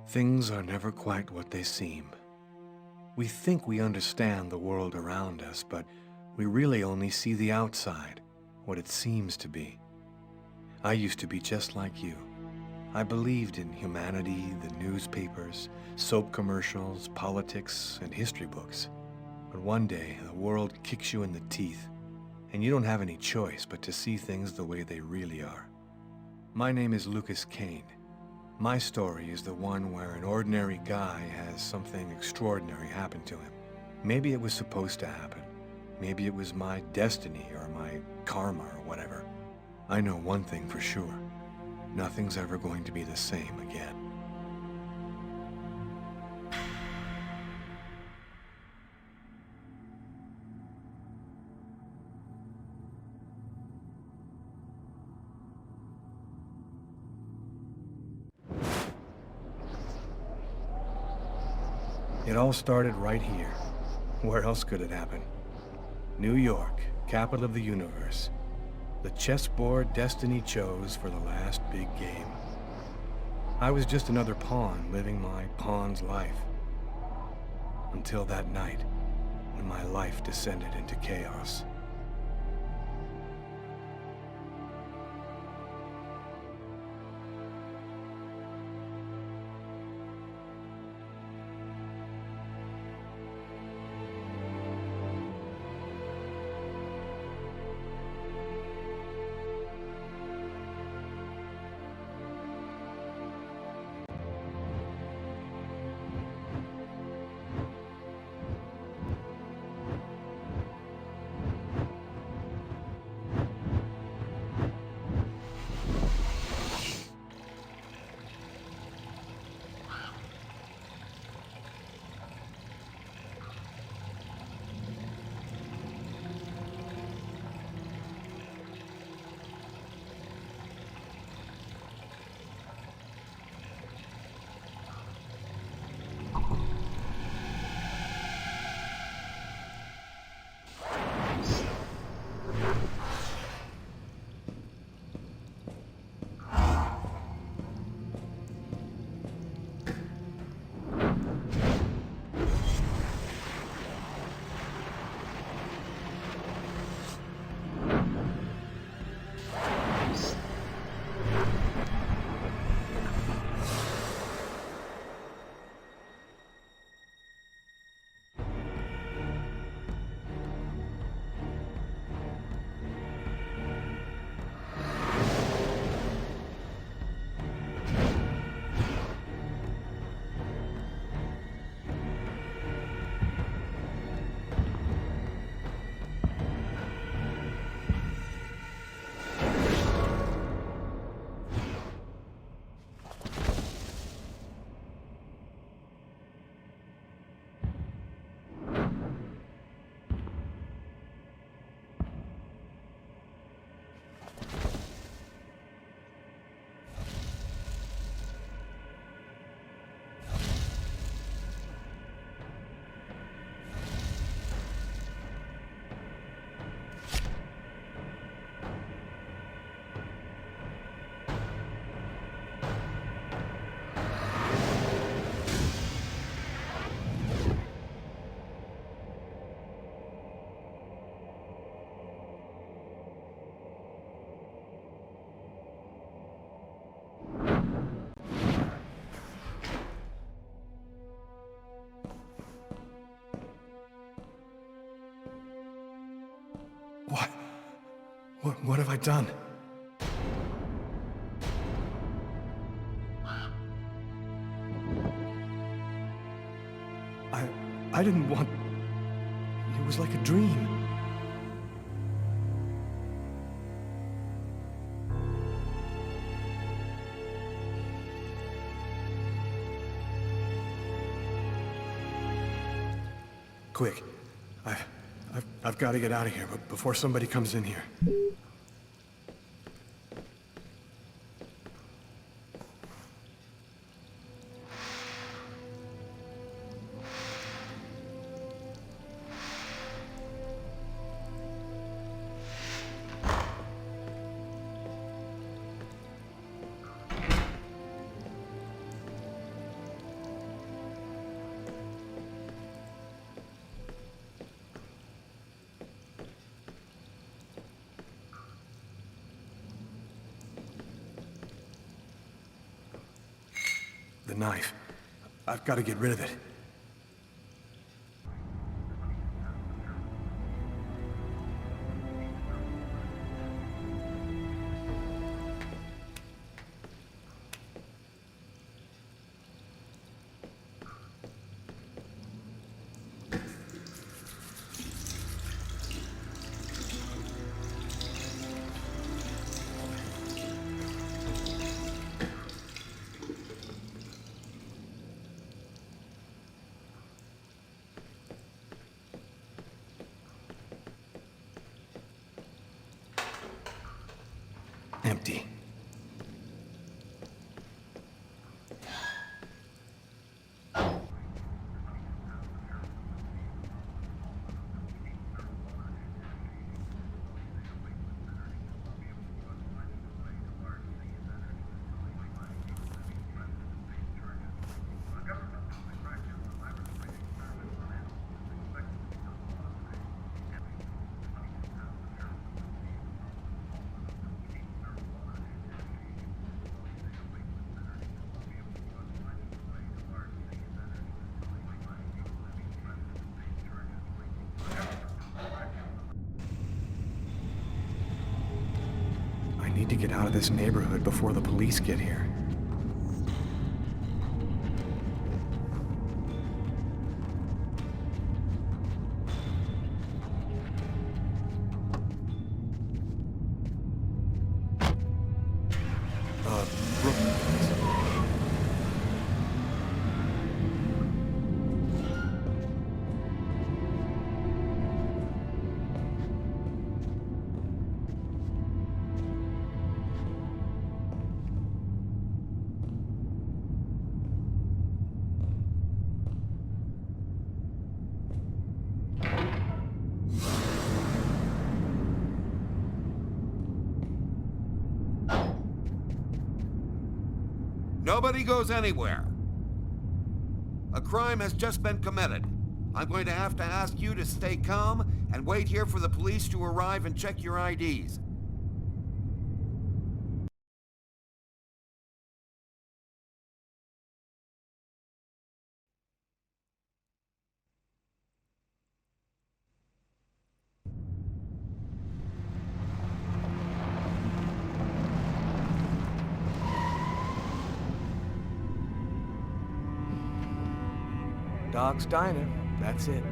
Things are never quite what they seem. We think we understand the world around us, but we really only see the outside, what it seems to be. I used to be just like you. I believed in humanity, the newspapers, soap commercials, politics, and history books. But one day, the world kicks you in the teeth, and you don't have any choice but to see things the way they really are. My name is Lucas Kane. My story is the one where an ordinary guy has something extraordinary happen to him. Maybe it was supposed to happen. Maybe it was my destiny or my karma or whatever. I know one thing for sure. Nothing's ever going to be the same again. It all started right here. Where else could it happen? New York, capital of the universe. The chessboard destiny chose for the last big game. I was just another pawn living my pawn's life. Until that night, when my life descended into chaos. What have I done? I didn't want... It was like a dream. Quick. I've got to get out of here, but before somebody comes in here. The knife. I've got to get rid of it. Empty. I need to get out of this neighborhood before the police get here. Brooklyn. Nobody goes anywhere. A crime has just been committed. I'm going to have to ask you to stay calm and wait here for the police to arrive and check your IDs. Dog's Diner, that's it.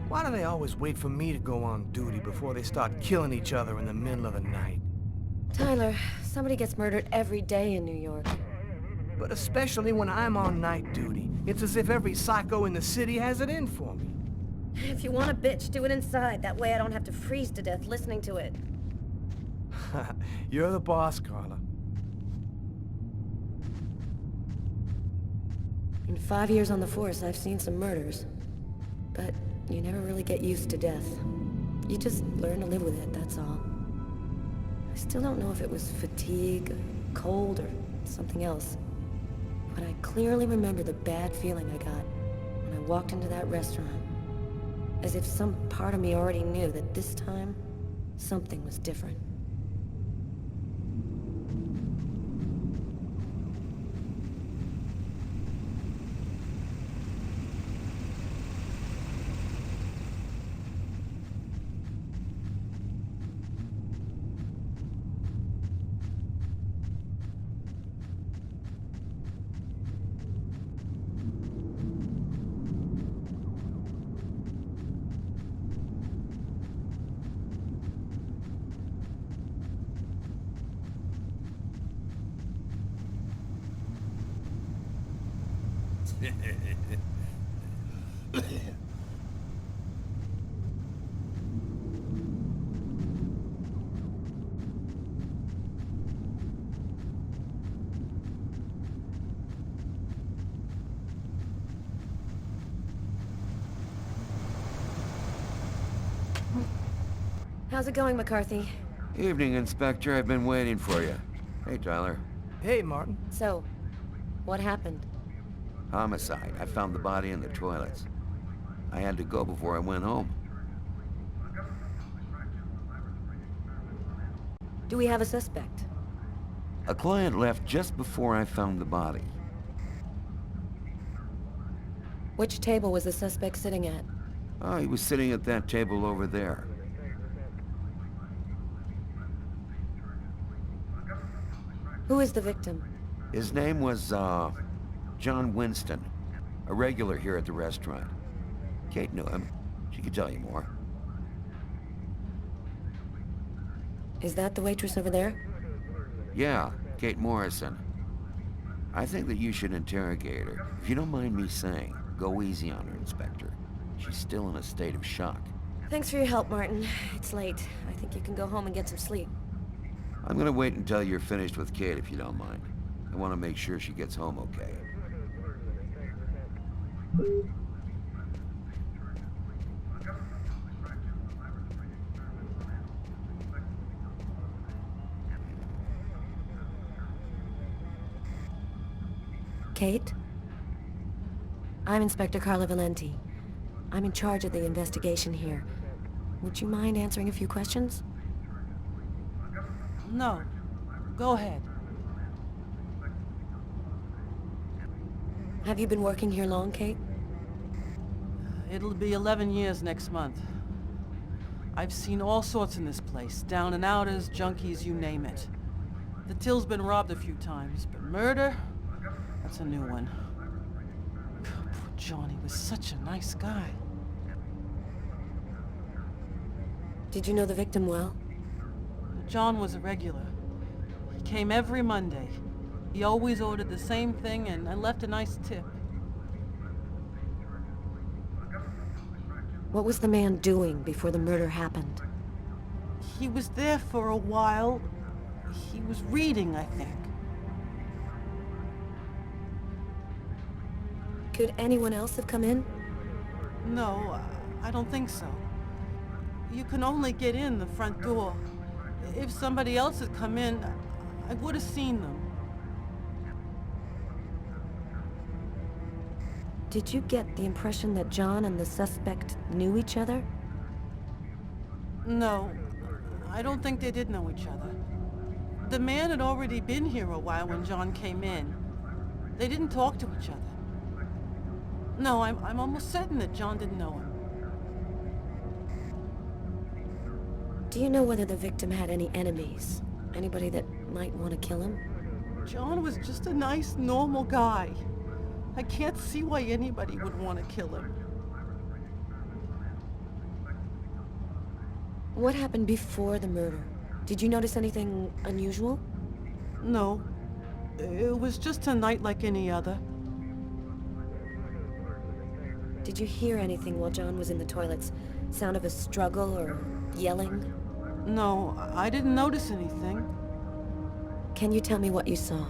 Why do they always wait for me to go on duty before they start killing each other in the middle of the night? Tyler, somebody gets murdered every day in New York. But especially when I'm on night duty. It's as if every psycho in the city has it in for me. If you want a bitch, do it inside. That way I don't have to freeze to death listening to it. You're the boss, Carla. In 5 years on the force, I've seen some murders. But you never really get used to death. You just learn to live with it, that's all. I still don't know if it was fatigue, cold, or something else. But I clearly remember the bad feeling I got when I walked into that restaurant. As if some part of me already knew that this time, something was different. How's it going, McCarthy? Evening, Inspector. I've been waiting for you. Hey, Tyler. Hey, Martin. So, what happened? Homicide. I found the body in the toilets. I had to go before I went home. Do we have a suspect? A client left just before I found the body. Which table was the suspect sitting at? Oh, he was sitting at that table over there. Who is the victim? His name was, John Winston. A regular here at the restaurant. Kate knew him. She could tell you more. Is that the waitress over there? Yeah, Kate Morrison. I think that you should interrogate her. If you don't mind me saying, go easy on her, Inspector. She's still in a state of shock. Thanks for your help, Martin. It's late. I think you can go home and get some sleep. I'm gonna wait until you're finished with Kate, if you don't mind. I want to make sure she gets home okay. Kate? I'm Inspector Carla Valenti. I'm in charge of the investigation here. Would you mind answering a few questions? No. Go ahead. Have you been working here long, Kate? It'll be 11 years next month. I've seen all sorts in this place. Down and outers, junkies, you name it. The till's been robbed a few times, but murder? That's a new one. Poor Johnny was such a nice guy. Did you know the victim well? John was a regular. He came every Monday. He always ordered the same thing and left a nice tip. What was the man doing before the murder happened? He was there for a while. He was reading, I think. Could anyone else have come in? No, I don't think so. You can only get in the front door. If somebody else had come in, I would have seen them. Did you get the impression that John and the suspect knew each other? No, I don't think they did know each other. The man had already been here a while when John came in. They didn't talk to each other. No, I'm almost certain that John didn't know him. Do you know whether the victim had any enemies? Anybody that might want to kill him? John was just a nice, normal guy. I can't see why anybody would want to kill him. What happened before the murder? Did you notice anything unusual? No. It was just a night like any other. Did you hear anything while John was in the toilets? Sound of a struggle or yelling? No, I didn't notice anything. Can you tell me what you saw?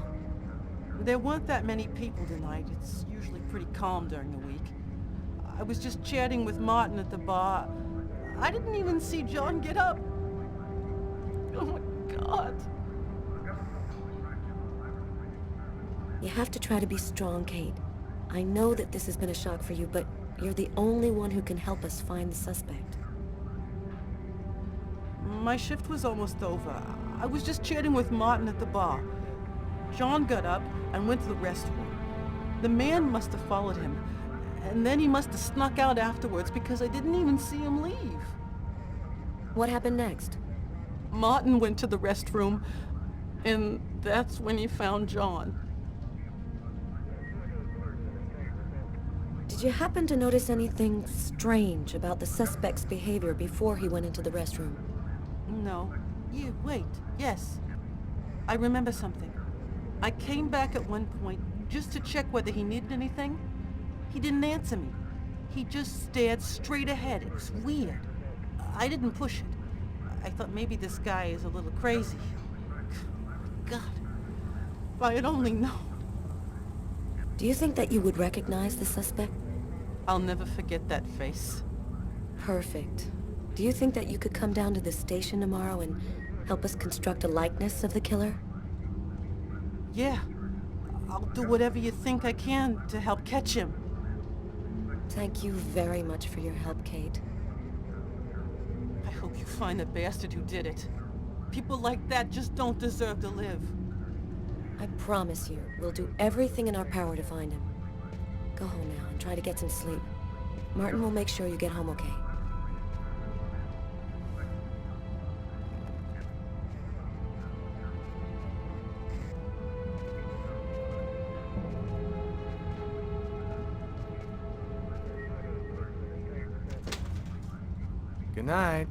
There weren't that many people tonight. It's usually pretty calm during the week. I was just chatting with Martin at the bar. I didn't even see John get up. Oh my God. You have to try to be strong, Kate. I know that this has been a shock for you, but you're the only one who can help us find the suspect. My shift was almost over. I was just chatting with Martin at the bar. John got up and went to the restroom. The man must have followed him, and then he must have snuck out afterwards because I didn't even see him leave. What happened next? Martin went to the restroom, and that's when he found John. Did you happen to notice anything strange about the suspect's behavior before he went into the restroom? No. Wait. Yes. I remember something. I came back at one point just to check whether he needed anything. He didn't answer me. He just stared straight ahead. It was weird. I didn't push it. I thought maybe this guy is a little crazy. God. If I had only known. Do you think that you would recognize the suspect? I'll never forget that face. Perfect. Do you think that you could come down to the station tomorrow and help us construct a likeness of the killer? Yeah. I'll do whatever you think I can to help catch him. Thank you very much for your help, Kate. I hope you find the bastard who did it. People like that just don't deserve to live. I promise you, we'll do everything in our power to find him. Go home now and try to get some sleep. Martin will make sure you get home okay. Good night.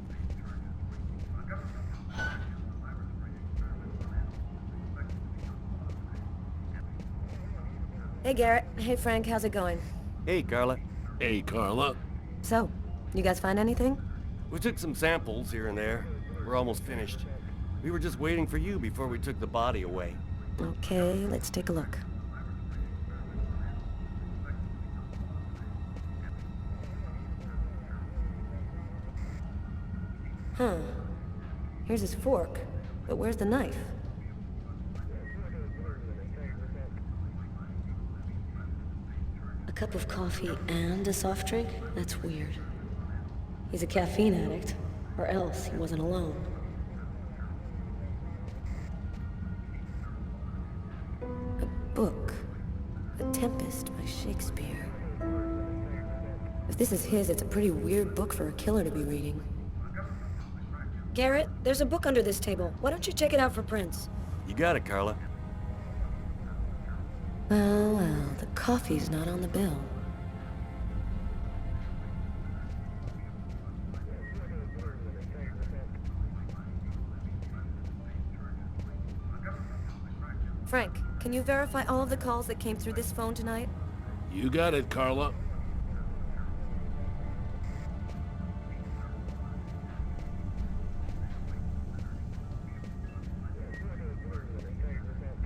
Hey, Garrett. Hey, Frank. How's it going? Hey, Carla. Hey, Carla. So, you guys find anything? We took some samples here and there. We're almost finished. We were just waiting for you before we took the body away. Okay, let's take a look. Huh. Here's his fork, but where's the knife? A cup of coffee and a soft drink? That's weird. He's a caffeine addict, or else he wasn't alone. A book. The Tempest by Shakespeare. If this is his, it's a pretty weird book for a killer to be reading. Garrett, there's a book under this table. Why don't you check it out for prints? You got it, Carla. Well, the coffee's not on the bill. Frank, can you verify all of the calls that came through this phone tonight? You got it, Carla.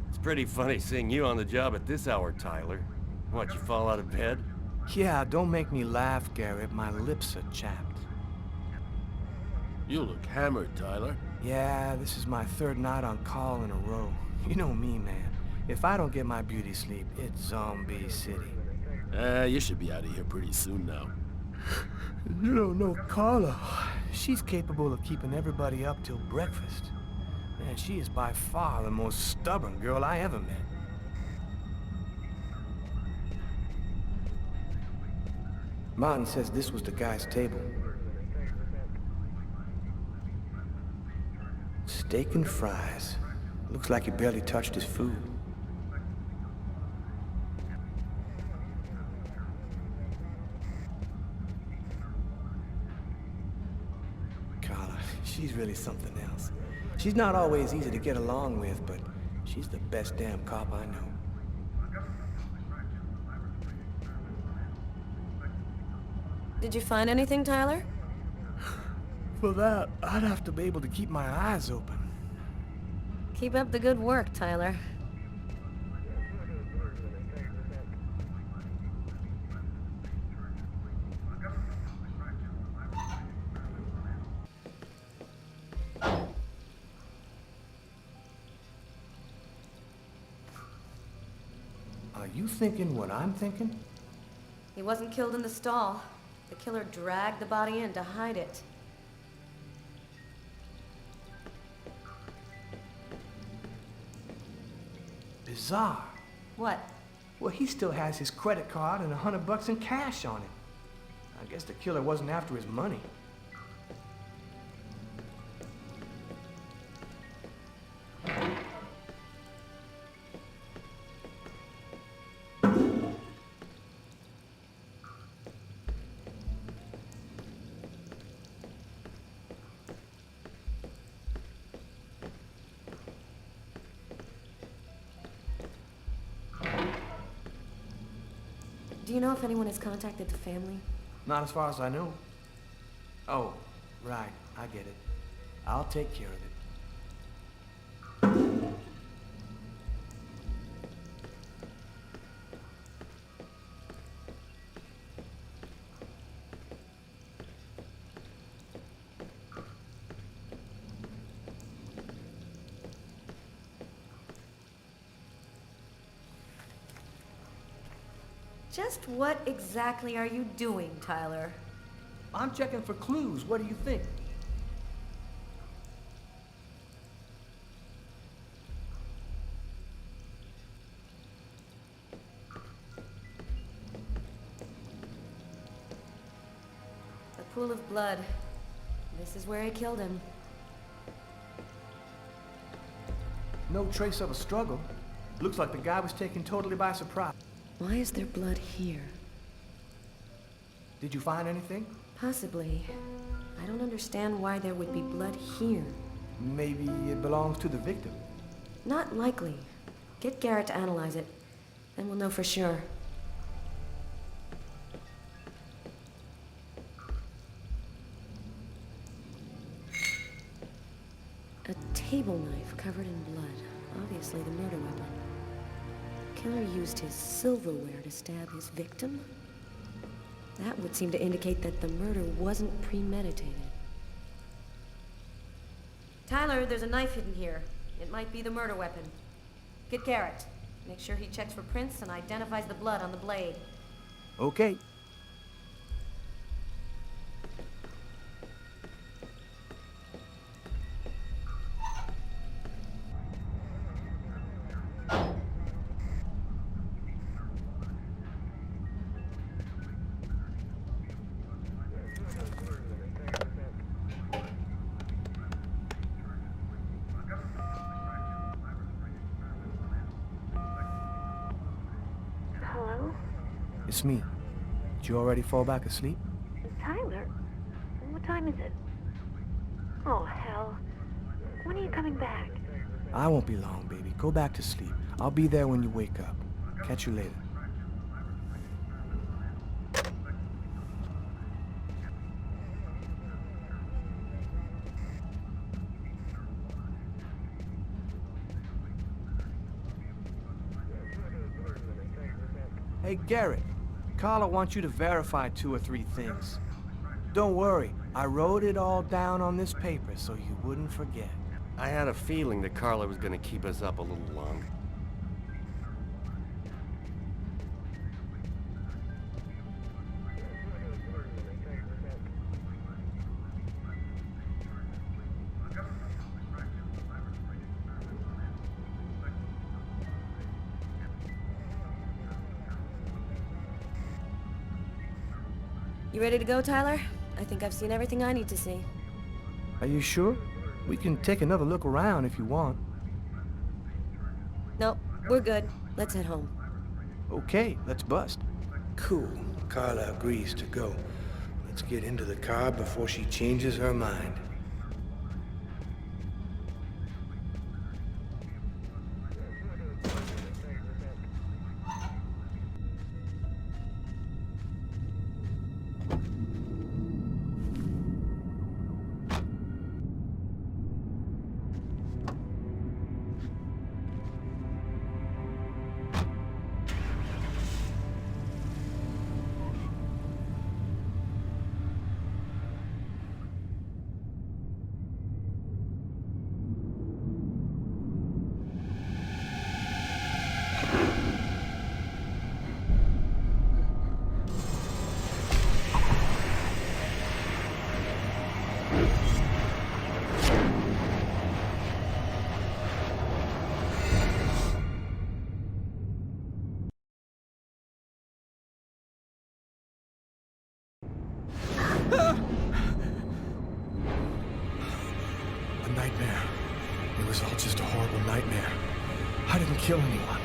It's pretty funny seeing you on the job at this hour, Tyler. What, you fall out of bed? Yeah, don't make me laugh, Garrett. My lips are chapped. You look hammered, Tyler. Yeah, this is my third night on call in a row. You know me, man. If I don't get my beauty sleep, it's Zombie City. You should be out of here pretty soon now. You don't know Carla. She's capable of keeping everybody up till breakfast. Man, she is by far the most stubborn girl I ever met. Martin says this was the guy's table. Steak and fries. Looks like he barely touched his food. Carla, she's really something else. She's not always easy to get along with, but she's the best damn cop I know. Did you find anything, Tyler? For that, I'd have to be able to keep my eyes open. Keep up the good work, Tyler. Are you thinking what I'm thinking? He wasn't killed in the stall. The killer dragged the body in to hide it. Bizarre. What? Well, he still has his credit card and $100 in cash on him. I guess the killer wasn't after his money. Do you know if anyone has contacted the family? Not as far as I know. Oh, right. I get it. I'll take care of it. Just what exactly are you doing, Tyler? I'm checking for clues. What do you think? Pool of blood. This is where he killed him. No trace of a struggle. Looks like the guy was taken totally by surprise. Why is there blood here? Did you find anything? Possibly. I don't understand why there would be blood here. Maybe it belongs to the victim. Not likely. Get Garrett to analyze it. Then we'll know for sure. A table knife covered in blood. Obviously the murder weapon. Killer used his silverware to stab his victim? That would seem to indicate that the murder wasn't premeditated. Tyler, there's a knife hidden here. It might be the murder weapon. Get Garrett. Make sure he checks for prints and identifies the blood on the blade. Okay. Hello? It's me. Did you already fall back asleep? Tyler? What time is it? Oh, hell. When are you coming back? I won't be long, baby. Go back to sleep. I'll be there when you wake up. Catch you later. Hey, Garrett. Carla wants you to verify 2 or 3 things. Don't worry. I wrote it all down on this paper so you wouldn't forget. I had a feeling that Carla was gonna keep us up a little longer. You ready to go, Tyler? I think I've seen everything I need to see. Are you sure? We can take another look around if you want. Nope, we're good. Let's head home. Okay, let's bust. Cool. Carla agrees to go. Let's get into the car before she changes her mind. A nightmare. It was all just a horrible nightmare. I didn't kill anyone.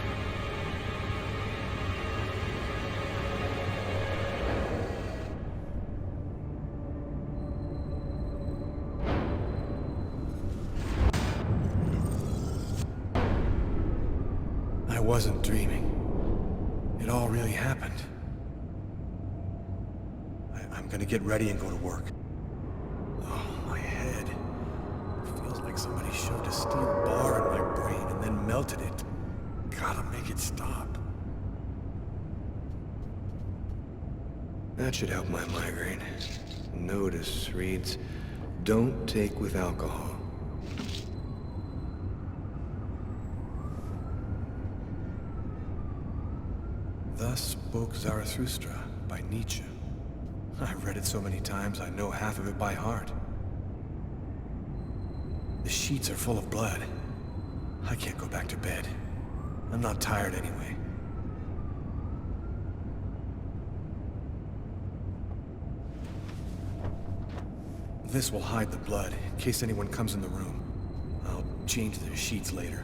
I wasn't dreaming. It all really happened. I'm gonna get ready and go to work. Oh, my head. It feels like somebody shoved a steel bar in my brain and then melted it. Gotta make it stop. That should help my migraine. Notice reads, don't take with alcohol. Thus spoke Zarathustra by Nietzsche. I've read it so many times I know half of it by heart. The sheets are full of blood. I can't go back to bed. I'm not tired anyway. This will hide the blood, in case anyone comes in the room. I'll change the sheets later.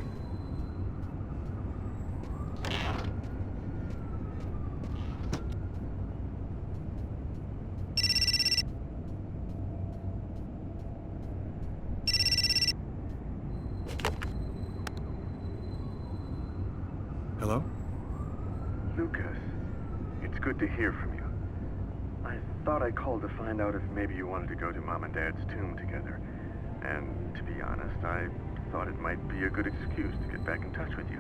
Hello? Lucas, it's good to hear from you. I thought I called to find out if maybe you wanted to go to Mom and Dad's tomb together. And to be honest, I thought it might be a good excuse to get back in touch with you.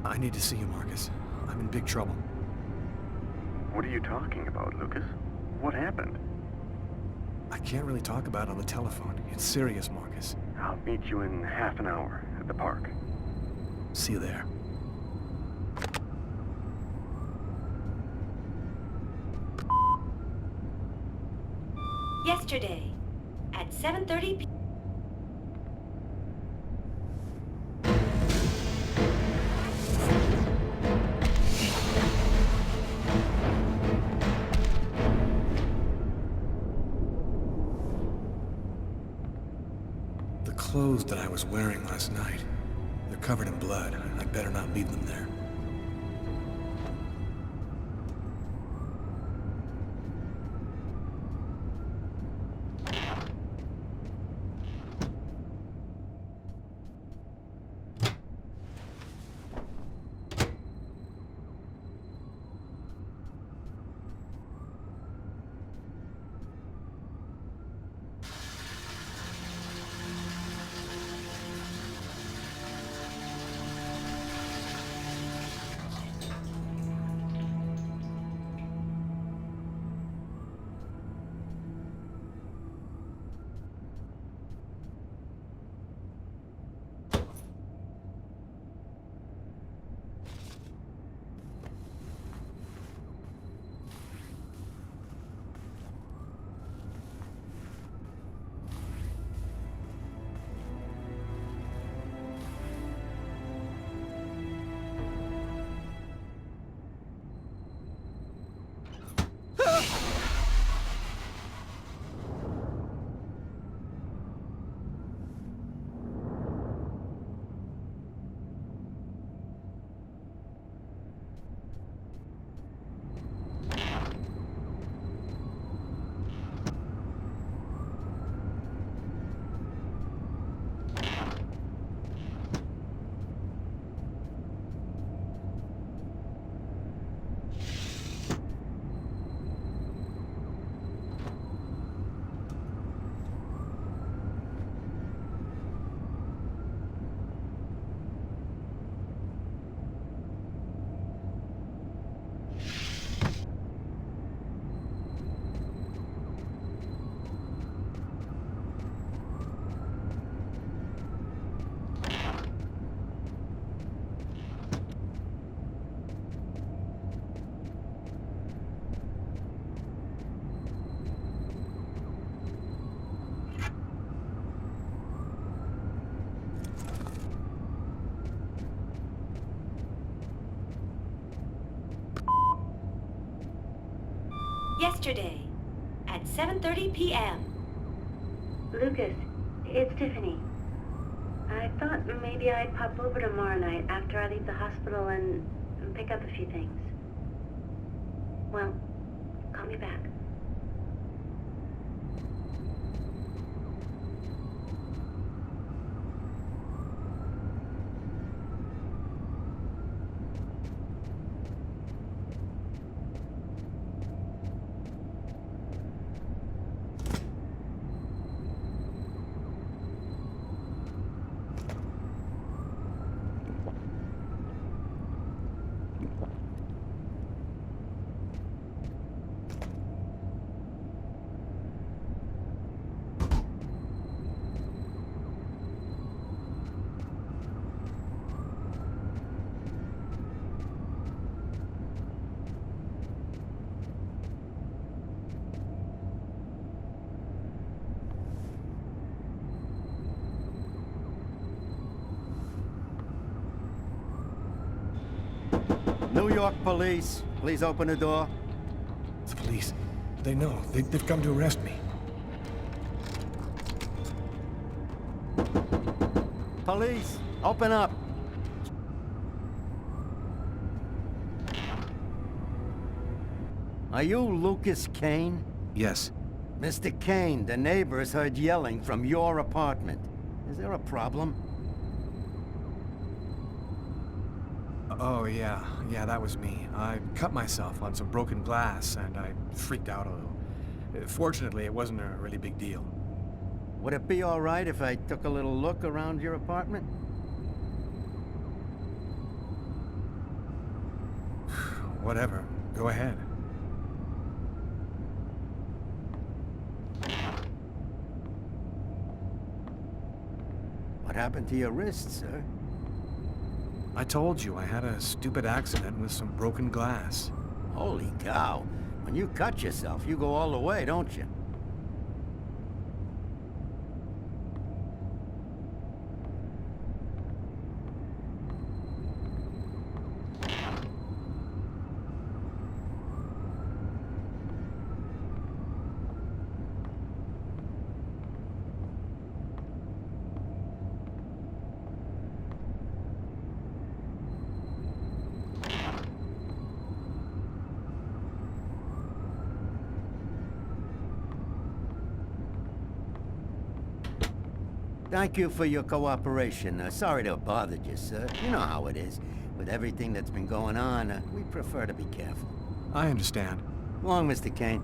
I need to see you, Marcus. I'm in big trouble. What are you talking about, Lucas? What happened? I can't really talk about it on the telephone. It's serious, Marcus. I'll meet you in half an hour at the park. See you there. Yesterday, at 7:30 p.m. The clothes that I was wearing last night, they're covered in blood. I'd better not leave them there. Yesterday, at 7:30 p.m. Lucas, it's Tiffany. I thought maybe I'd pop over tomorrow night after I leave the hospital and pick up a few things. Well, call me back. New York police, please open the door. The police. They know. They've come to arrest me. Police, open up. Are you Lucas Kane? Yes. Mr. Kane, the neighbors heard yelling from your apartment. Is there a problem? Oh, yeah. Yeah, that was me. I cut myself on some broken glass, and I freaked out a little. Fortunately, it wasn't a really big deal. Would it be all right if I took a little look around your apartment? Whatever. Go ahead. What happened to your wrist, sir? I told you I had a stupid accident with some broken glass. Holy cow. When you cut yourself, you go all the way, don't you? Thank you for your cooperation. Sorry to have bothered you, sir. You know how it is. With everything that's been going on, we prefer to be careful. I understand. Long, Mr. Kane.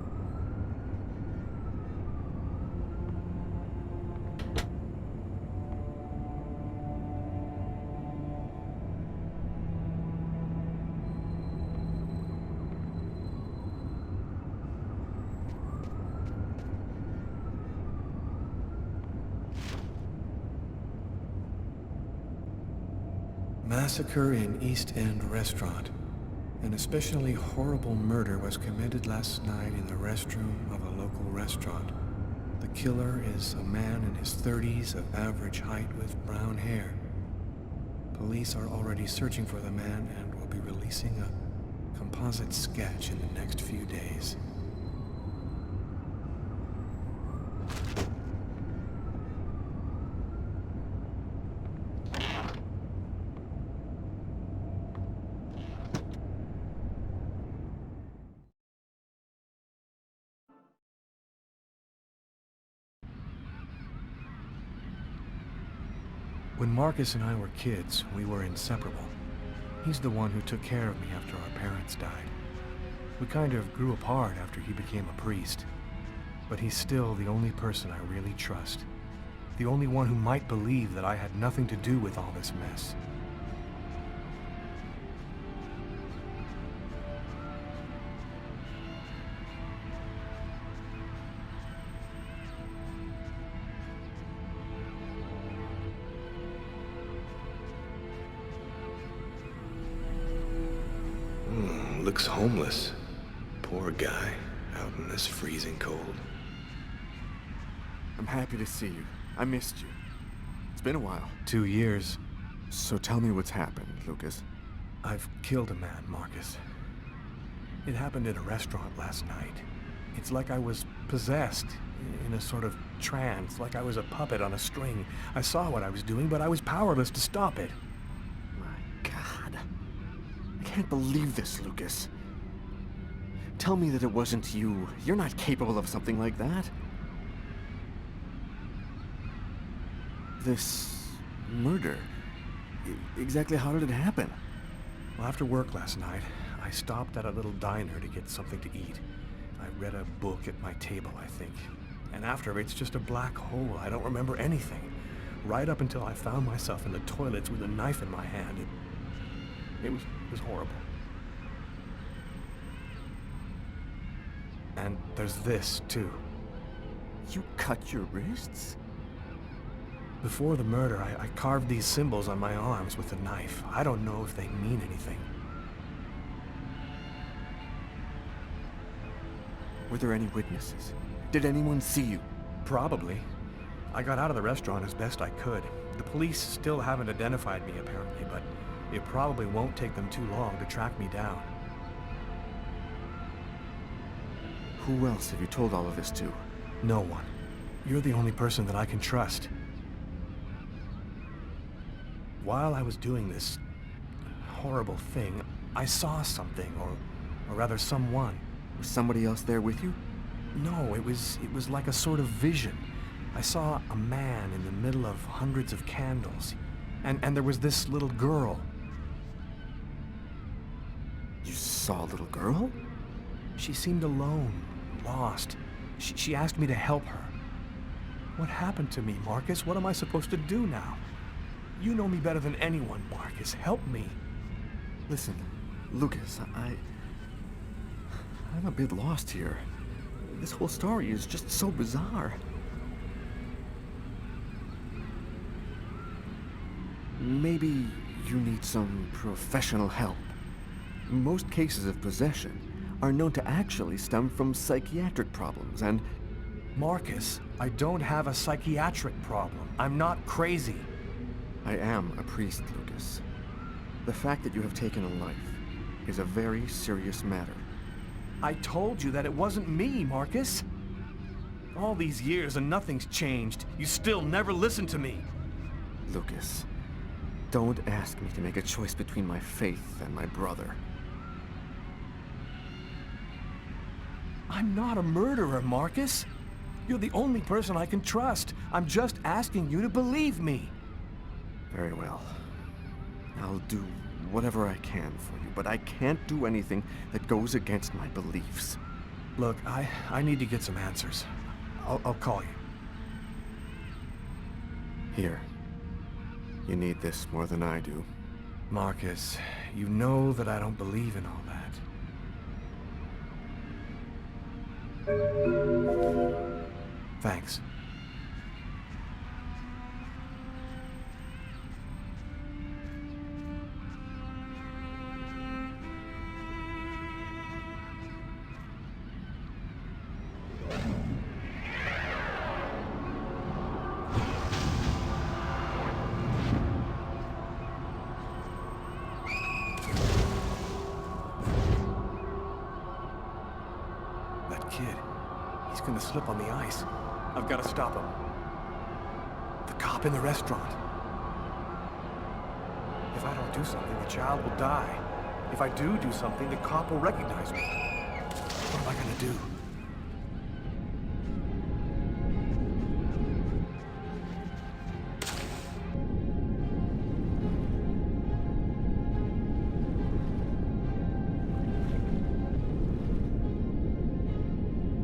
Massacre in East End restaurant. An especially horrible murder was committed last night in the restroom of a local restaurant. The killer is a man in his 30s of average height with brown hair. Police are already searching for the man and will be releasing a composite sketch in the next few days. When Marcus and I were kids, we were inseparable. He's the one who took care of me after our parents died. We kind of grew apart after he became a priest. But he's still the only person I really trust. The only one who might believe that I had nothing to do with all this mess. Looks homeless. Poor guy, out in this freezing cold. I'm happy to see you. I missed you. It's been a while. 2 years. So tell me what's happened, Lucas. I've killed a man, Marcus. It happened at a restaurant last night. It's like I was possessed, in a sort of trance, like I was a puppet on a string. I saw what I was doing, but I was powerless to stop it. My God. I can't believe this, Lucas. Tell me that it wasn't you. You're not capable of something like that. This murder. Exactly how did it happen? Well, after work last night, I stopped at a little diner to get something to eat. I read a book at my table, I think. And after, it's just a black hole. I don't remember anything. Right up until I found myself in the toilets with a knife in my hand. It was horrible. And there's this, too. You cut your wrists? Before the murder, I carved these symbols on my arms with a knife. I don't know if they mean anything. Were there any witnesses? Did anyone see you? Probably. I got out of the restaurant as best I could. The police still haven't identified me, apparently, but it probably won't take them too long to track me down. Who else have you told all of this to? No one. You're the only person that I can trust. while I was doing this horrible thing, I saw something, or rather someone. Was somebody else there with you? No, it was like a sort of vision. I saw a man in the middle of hundreds of candles, and there was this little girl. You saw a little girl? She seemed alone, lost. She asked me to help her. What happened to me, Marcus? What am I supposed to do now? You know me better than anyone, Marcus. Help me. Listen, Lucas, I'm a bit lost here. This whole story is just so bizarre. Maybe you need some professional help. Most cases of possession are known to actually stem from psychiatric problems, and... Marcus, I don't have a psychiatric problem. I'm not crazy. I am a priest, Lucas. The fact that you have taken a life is a very serious matter. I told you that it wasn't me, Marcus. All these years and nothing's changed. You still never listen to me. Lucas, don't ask me to make a choice between my faith and my brother. I'm not a murderer, Marcus. You're the only person I can trust. I'm just asking you to believe me. Very well. I'll do whatever I can for you, but I can't do anything that goes against my beliefs. Look, I need to get some answers. I'll call you. Here. You need this more than I do. Marcus, you know that I don't believe in all that. Thanks. That kid, he's gonna slip on the ice. I've got to stop him. The cop in the restaurant. If I don't do something, the child will die. If I do something, the cop will recognize me. What am I gonna do?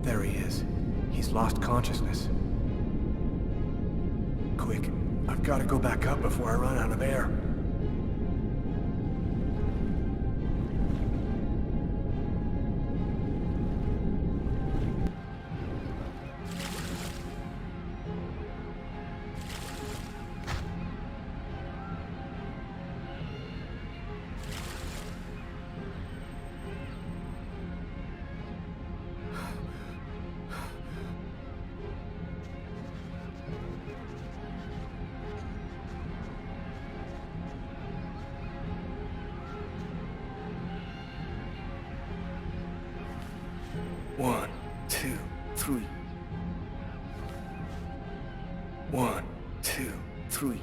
There he is. He's lost consciousness. Quick, I've got to go back up before I run out of air. One, two, three. 1, 2, 3.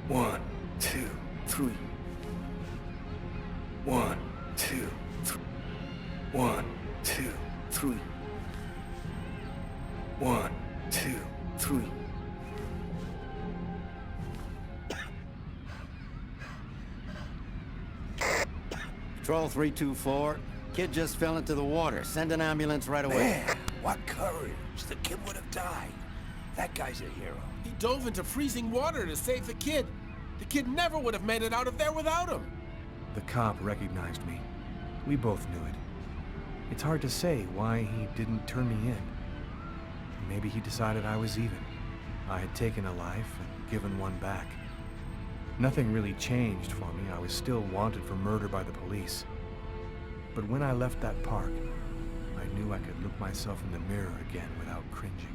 1, 2, 3. 1, 2, 3. 1, 2, 3. 1, 2, 3. Patrol 324. Kid just fell into the water. Send an ambulance right away. Man, what courage. The kid would have died. That guy's a hero. He dove into freezing water to save the kid. The kid never would have made it out of there without him. The cop recognized me. We both knew it. It's hard to say why he didn't turn me in. Maybe he decided I was even. I had taken a life and given one back. Nothing really changed for me. I was still wanted for murder by the police. But when I left that park, I knew I could look myself in the mirror again without cringing.